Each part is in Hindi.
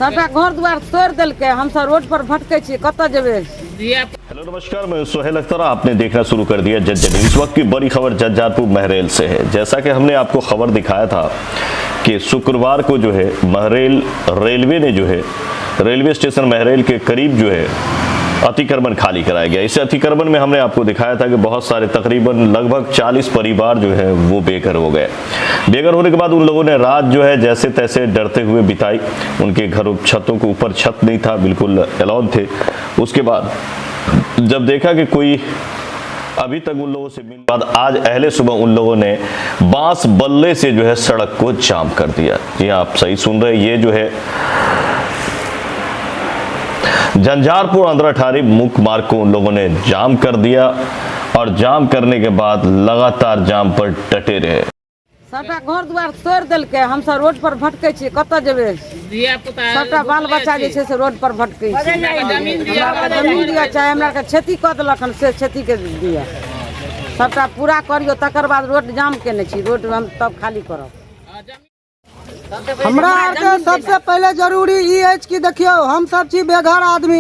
सबटा घर द्वार तोड़ दिलके, हम सब रोड पर भटके छी, कत जेबे। हेलो नमस्कार, मैं सोहेल अख्तर। आपने देखना शुरू कर दिया जज न्यूज़। इस वक्त की बड़ी खबर झंझारपुर महरेल से है। जैसा कि हमने आपको खबर दिखाया था कि शुक्रवार को जो है महरेल रेलवे ने जो है रेलवे स्टेशन महरेल के करीब जो है अतिक्रमण खाली कराया गया। इस अतिक्रमण में हमने आपको दिखाया था कि बहुत सारे तकरीबन लगभग 40 परिवार जो है वो बेघर हो गए। बेघर होने के बाद उन लोगों ने रात जो है जैसे तैसे डरते हुए बिताई। उनके घरों छतों के ऊपर छत नहीं था, बिल्कुल एलान थे। उसके बाद जब देखा कि कोई अभी तक उन लोगों से मिलने बाद आज अहले सुबह उन लोगों ने बांस बल्ले से जो है सड़क को जाम कर दिया। जी आप सही सुन रहे, ये जो है झंझारपुर आंध्राठारी मुख्य मार्ग को उन लोगों ने जाम कर दिया और जाम करने के बाद लगातार जाम पर डटे रहे। सबटा घर द्वार तोड़ दिलके, हम सब रोड पर भटके छी, कत जेबे। सबटा बाल बच्चा जे छै से रोड पर भटके छी। जमीन दिया चाहे हमरा के खेती क देलखन से खेती के दिया। सबटा पूरा करियो, तकर बाद रोड जाम केने छी, रोड हम तब खाली करब। हमरा आरके सबसे पहले जरूरी ई अछि कि देखियो हम सब छी बेघर आदमी,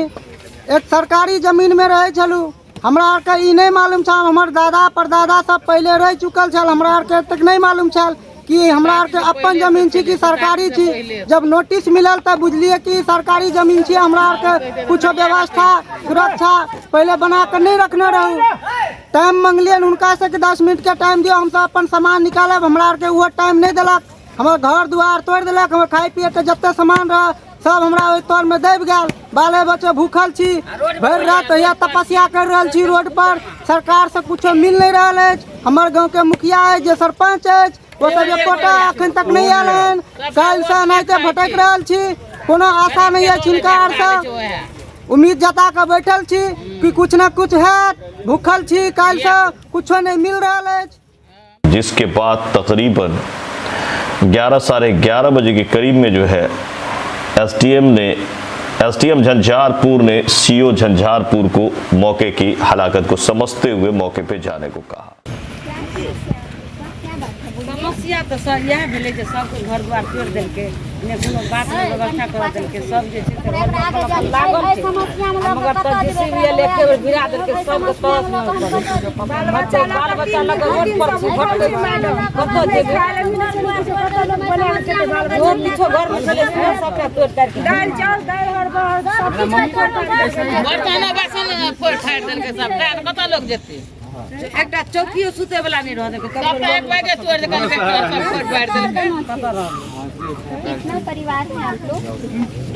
एक सरकारी जमीन में रहे छलू। हमरा आरके ई नहीं मालूम छल, हमर दादा परदादा सब पहले रह चुकल छल। हमरा आरके तक नहीं मालूम छल कि हमरा आरके अपन जमीन छी कि सरकारी छी। जब नोटिस मिलल तब बुझलिए कि सरकारी जमीन छी। हमरा आरके कुछ व्यवस्था सुरक्षा पहले बना कर नहीं रखने रहू। टाइम मंगलियन उनका से कि 10 मिनट के टाइम दियो, हम सब अपन सामान निकालब। हमरा आरके वो टाइम नहीं दिलक। हमर घर दुआर तोड़ दिलक। हमर खाए पिए के जते सामान रह सब हमरा ओहि तौर में दब गेल। बाले बच्चे भूखल छी, भर रात यहाँ तपस्या कर रहल छी रोड पर। सरकार से कुछ मिल नहीं रहा है। हमर गांव के मुखिया है, जे सरपंच है, वो सब एकोटा अखन तक नहीं आयल हन। काल से एनाहिते भटक रहल छी, कोनो आशा नहीं है छिनका आर से। उम्मीद जता के बैठल छी कि कुछ न कुछ है। भूखल छी, काल से कुछ नहीं मिल रहा है। जिसके बाद तकरीबन 11 साढ़े 11 बजे के करीब में जो है एसडीएम झंझारपुर ने सीओ झंझारपुर को मौके की हलाकत को समझते हुए मौके पे जाने को कहा। समस्या तो सर यह भेले जे सब घर द्वार तोड़ दिलके, ने कोनो बात में व्यवस्था कर दिलके। सब जे छै से घर पर लागल छै, मगर त जैसे भी एके बेर गिरा दिलके सब के तोस में बाल बच्चा लग रोड पर छी, भटके कत जेबे। रोड पीछो घर में चले सबटा तोड़ करके दाल चाउर दाल हर सब बर्तन बासन फोड़ फाड़ दिलके। सबटा कत लोग जेते, एकटा चौकियो सुते वाला नहीं रह देलके। सबटा एक बागे तोड़ देलके, सब फोड़ फाड़ दिलके। कितना परिवार है आप लोग?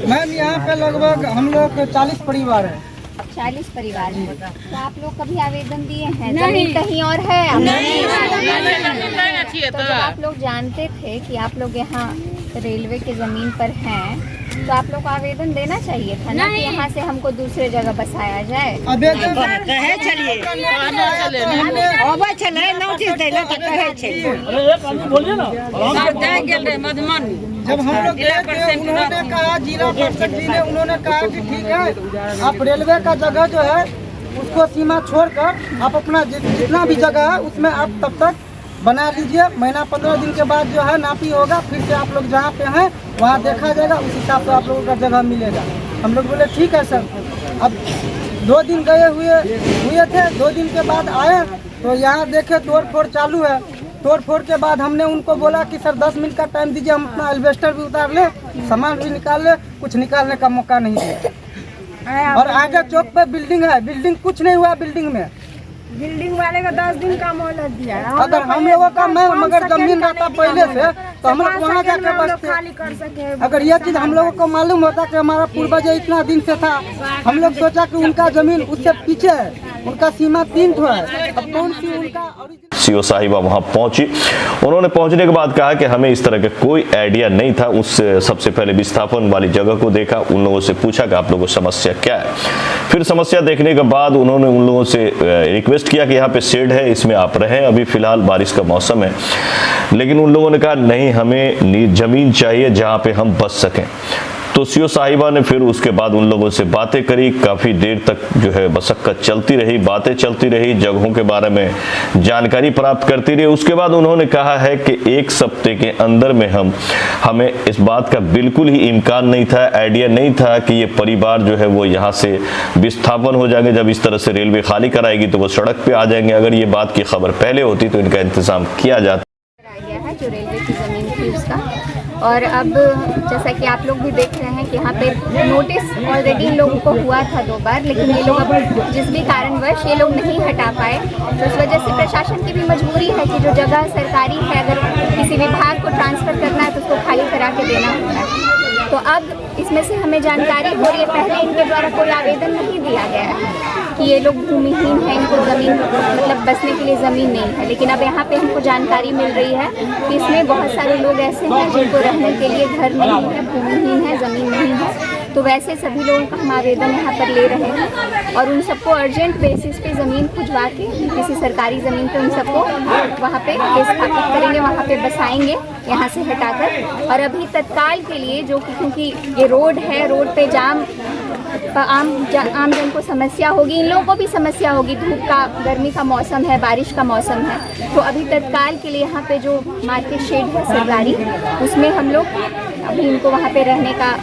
मैम यहाँ पे लगभग हम लोग 40 परिवार है। 40 परिवार है। तो आप लोग कभी आवेदन दिए हैं? जमीन कहीं और है? तो जब आप लोग जानते थे कि आप लोग यहाँ रेलवे के जमीन पर हैं, तो आप लोग को आवेदन देना चाहिए था ना कि यहाँ से हमको दूसरे जगह बसाया जाए। जब हम लोग गए थे उन्होंने कहा, जिला परिषद जी ने उन्होंने कहा कि ठीक है आप रेलवे का जगह जो है उसको सीमा छोड़कर आप अपना जितना भी जगह है उसमें आप तब तक बना लीजिए। महीना 15 दिन के बाद जो है नापी होगा, फिर से आप लोग जहाँ पे हैं वहाँ देखा जाएगा, उस हिसाब से आप लोगों का जगह मिलेगा। हम लोग बोले ठीक है सर। अब 2 दिन गए हुए थे। 2 दिन के बाद आए तो यहाँ देखे तोड़ फोड़ चालू है। तोड़ फोड़ के बाद हमने उनको बोला कि सर 10 मिनट का टाइम दीजिए, हम अपना एल्वेस्टर भी उतार ले, सामान भी निकाल ले। कुछ निकालने का मौका नहीं दिया। और आगे चौक पे बिल्डिंग है, बिल्डिंग कुछ नहीं हुआ। बिल्डिंग वाले का 10 दिन का मोहलत दिया। अगर हम लोगों का मगर जमीन रहता पहले से तो हम लोग वहाँ जाकर बसते, खाली कर सके। अगर ये चीज हम लोगों को मालूम होता कि हमारा पूर्वज इतना दिन से था, हम लोग सोचा कि उनका जमीन उससे पीछे है, उनका सीमा 3 ठो है। अब कौन सी उनका सीओ साहिबा वहां पहुंची। उन्होंने पहुंचने के बाद कहा कि हमें इस तरह का कोई आइडिया नहीं था। उससे सबसे पहले विस्थापन वाली जगह को देखा, उन लोगों से पूछा कि आप लोगों को समस्या क्या है। फिर समस्या देखने के बाद उन्होंने उन लोगों से रिक्वेस्ट किया कि यहाँ पे शेड है, इसमें आप रहें, अभी फिलहाल बारिश का मौसम है। लेकिन उन लोगों ने कहा नहीं, हमें जमीन चाहिए जहाँ पे हम बस सकें। तो सीओ साहिबा ने फिर उसके बाद उन लोगों से बातें करी, काफ़ी देर तक जो है मशक्कत चलती रही, बातें चलती रही, जगहों के बारे में जानकारी प्राप्त करती रही। उसके बाद उन्होंने कहा है कि 1 सप्ताह के अंदर में हमें इस बात का बिल्कुल ही इम्कान नहीं था, आइडिया नहीं था कि ये परिवार जो है वो यहाँ से विस्थापन हो जाएंगे। जब इस तरह से रेलवे खाली कराएगी तो वो सड़क पे आ जाएंगे। अगर ये बात की खबर पहले होती तो इनका इंतजाम किया जाता। आइडिया है जो रेलवे की ज़मीन थी उसका। और अब जैसा कि आप लोग भी देख रहे हैं कि यहाँ पे नोटिस ऑलरेडी इन लोगों को हुआ था 2 बार, लेकिन ये लोग अब जिस भी कारणवश ये लोग नहीं हटा पाए, तो उस वजह से प्रशासन की भी मजबूरी है कि जो जगह सरकारी है अगर किसी विभाग को ट्रांसफ़र करना है तो उसको खाली करा के देना होता है। तो अब इसमें से हमें जानकारी हो रही है, पहले इनके द्वारा कोई आवेदन नहीं दिया गया है कि ये लोग भूमिहीन हैं, इनको ज़मीन मतलब बसने के लिए ज़मीन नहीं है। लेकिन अब यहाँ पे हमको जानकारी मिल रही है कि इसमें बहुत सारे लोग ऐसे हैं जिनको रहने के लिए घर नहीं है, भूमिहीन है, ज़मीन नहीं है। तो वैसे सभी लोगों का हम आवेदन यहाँ पर ले रहे हैं और उन सबको अर्जेंट बेसिस पे ज़मीन खुजवा के किसी सरकारी ज़मीन पे उन सबको वहाँ पे स्थापित करेंगे, वहाँ पे बसाएंगे यहाँ से हटाकर। और अभी तत्काल के लिए जो कि क्योंकि ये रोड है, रोड पे जाम आम जन को समस्या होगी, इन लोगों को भी समस्या होगी, धूप का गर्मी का मौसम है, बारिश का मौसम है। तो अभी तत्काल के लिए यहाँ पे जो मार्केट शेड है सरकारी, उसमें हम लोग अभी इनको वहाँ पे रहने का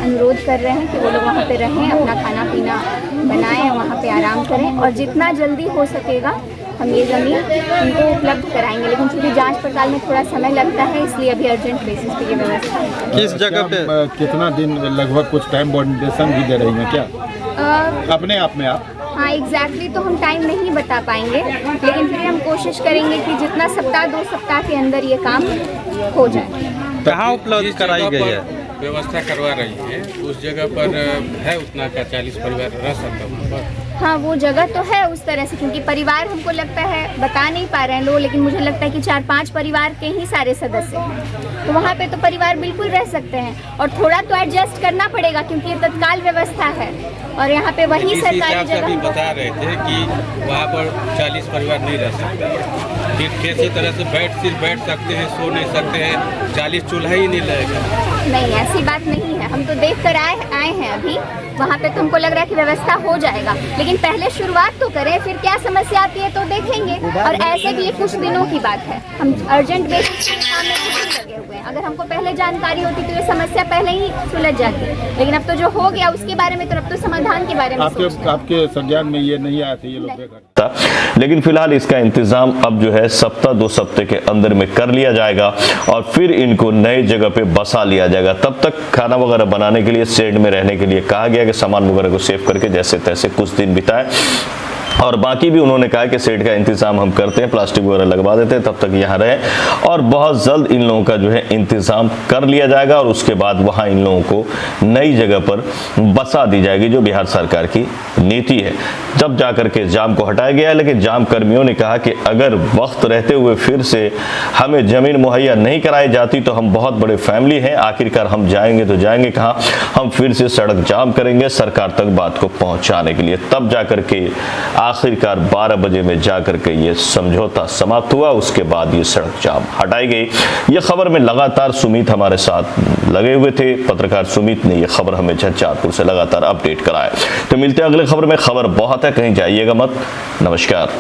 अनुरोध कर रहे हैं कि वो लोग वहाँ पे रहें, अपना खाना पीना बनाएं, वहाँ पे आराम करें और जितना जल्दी हो सकेगा हम ये ज़मीन उनको उपलब्ध कराएंगे। लेकिन चूँकि जांच पड़ताल में थोड़ा समय लगता है, इसलिए अभी अर्जेंट बेसिस पे ये व्यवस्था है। किस जगह पे कितना दिन लगभग कुछ टाइम बॉन्डेशन भी दे रही हैं क्या अपने आप में आप? हाँ एग्जैक्टली तो हम टाइम नहीं बता पाएंगे, लेकिन फिर हम कोशिश करेंगे कि जितना सप्ताह 2 सप्ताह के अंदर ये काम हो जाए। कहाँ उपलब्ध कराई गई है? व्यवस्था करवा रही है उस जगह पर है उतना का 40 परिवार रह सकता वहाँ पर। हाँ वो जगह तो है उस तरह से, क्योंकि परिवार हमको लगता है बता नहीं पा रहे हैं लोग, लेकिन मुझे लगता है कि 4-5 परिवार के ही सारे सदस्य हैं, तो वहाँ पे तो परिवार बिल्कुल रह सकते हैं। और थोड़ा तो एडजस्ट करना पड़ेगा क्योंकि ये तत्काल व्यवस्था है और यहाँ पे वही सरकारी जगह बता रहे थे कि वहाँ पर 40 परिवार नहीं रह सकते, फिर किसी तरह से सिर्फ बैठ सकते हैं, सो नहीं सकते हैं, 40 चूल्हा ही नहीं लगेगा। नहीं ऐसी बात नहीं है, हम तो देख कर आए हैं अभी वहाँ पे, तुमको लग रहा है कि व्यवस्था हो जाएगा, लेकिन पहले शुरुआत तो करें, फिर क्या समस्या आती है तो देखेंगे। और ऐसे भी ये कुछ दिनों की बात है, हम अर्जेंट बेसिस पे काम में कुछ लगे हुए हैं। अगर हमको पहले जानकारी होती तो ये समस्या पहले ही सुलझ जाती, लेकिन अब तो जो हो गया उसके बारे में तो अब तो समाधान के बारे में आपके संज्ञान में ये नहीं आया था ये लोग? लेकिन फिलहाल इसका इंतजाम अब जो है सप्ताह 2 सप्ताह के अंदर में कर लिया जाएगा और फिर इनको नए जगह पे बसा लिया जाएगा। तब तक खाना वगैरह बनाने के लिए, शेड में रहने के लिए कहा गया कि सामान वगैरह को सेव करके जैसे तैसे कुछ दिन बिताए। और बाकी भी उन्होंने कहा कि शेड का इंतजाम हम करते हैं, प्लास्टिक वगैरह लगवा देते हैं, तब तक यहाँ रहें। और बहुत जल्द इन लोगों का जो है इंतजाम कर लिया जाएगा और उसके बाद वहाँ इन लोगों को नई जगह पर बसा दी जाएगी, जो बिहार सरकार की नीति है। जब जाकर के जाम को हटाया गया है, लेकिन जाम कर्मियों ने कहा कि अगर वक्त रहते हुए फिर से हमें ज़मीन मुहैया नहीं कराई जाती तो हम बहुत बड़े फैमिली हैं, आखिरकार हम जाएंगे तो जाएंगे कहाँ, हम फिर से सड़क जाम करेंगे सरकार तक बात को पहुँचाने के लिए। तब जाकर के आखिरकार 12 बजे में जाकर के ये समझौता समाप्त हुआ, उसके बाद ये सड़क जाम हटाई गई। ये खबर में लगातार सुमित हमारे साथ लगे हुए थे, पत्रकार सुमित ने ये खबर हमें झज्जारपुर से लगातार अपडेट कराया। तो मिलते हैं अगले खबर में। खबर बहुत है, कहीं जाइएगा मत। नमस्कार।